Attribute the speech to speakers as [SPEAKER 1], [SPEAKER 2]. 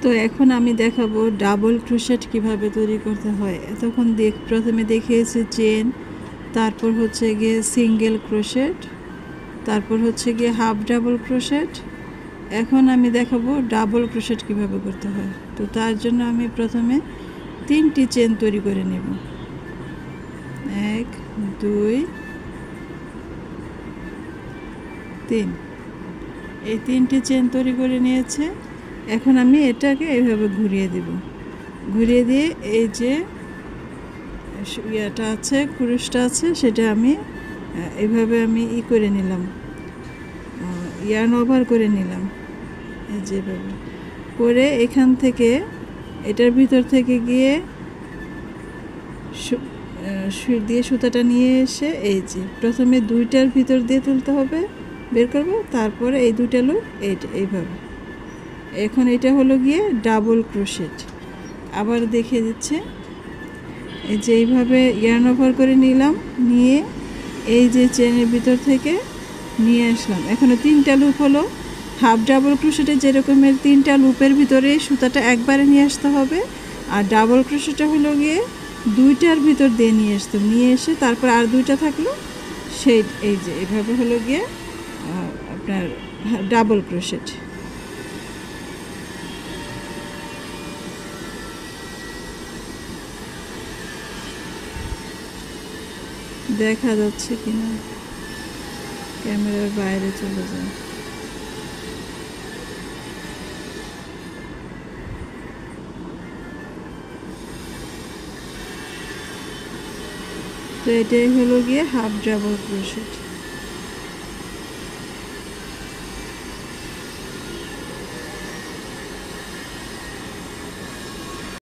[SPEAKER 1] তো এখন আমি দেখাবো ডাবল ক্রোশেট কিভাবে তৈরি করতে হয়। এতক্ষণ প্রথমে দেখিয়েছি চেন, তারপর হচ্ছে গিয়ে সিঙ্গেল ক্রোশেট, তারপর হচ্ছে গিয়ে হাফ ডাবল ক্রোশেট। এখন আমি দেখাবো ডাবল ক্রোশেট কিভাবে করতে হয়। তো তার জন্য আমি প্রথমে 3টি চেন তৈরি করে নেব। 1 2 3, এই 3টি চেন তৈরি করে নিয়েছে। এখন আমি এটাকে এইভাবে ঘুরিয়ে দেব। ঘুরিয়ে দিয়ে এই যে ইয়াটা আছে, ক্রুশটা আছে, সেটা আমি এইভাবে আমি করে নিলাম, ইয়ার্ন ওভার করে নিলাম। এই যেভাবে করে এখান থেকে এটার ভিতর থেকে গিয়ে সুই দিয়ে সুতাটা নিয়ে এসে এই যে প্রথমে 2টার ভিতর দিয়ে তুলতে হবে, বের করব, তারপরে এই 2টা লুপ এইভাবে। এখন এটা হলো গিয়ে ডাবল ক্রোশেট। আবার দেখিয়ে দিচ্ছে, এই যে এইভাবে ইয়ার্ন ওভার করে নিলাম, নিয়ে এই যে চেনের ভিতর থেকে নিয়ে আসলাম। এখনো 3টা লুপ হলো। হাফ ডাবল ক্রোশেটে যেরকমের 3টা লুপের ভিতরে সুতাটা একবারে নিয়ে আসতে হবে, আর ডাবল ক্রোশেটটা হলো গিয়ে 2টার ভিতর দিয়ে নিয়ে এসে তারপর আর 2টা থাকলো, সেই এই যে এভাবে হলো গিয়ে আপনার ডাবল ক্রোশেট। দেখা যাচ্ছে কিনা, ক্যামেরার বাইরে চলে যায়। তো এটাই হলো গিয়ে হাফ ডাবল ক্রোশেট।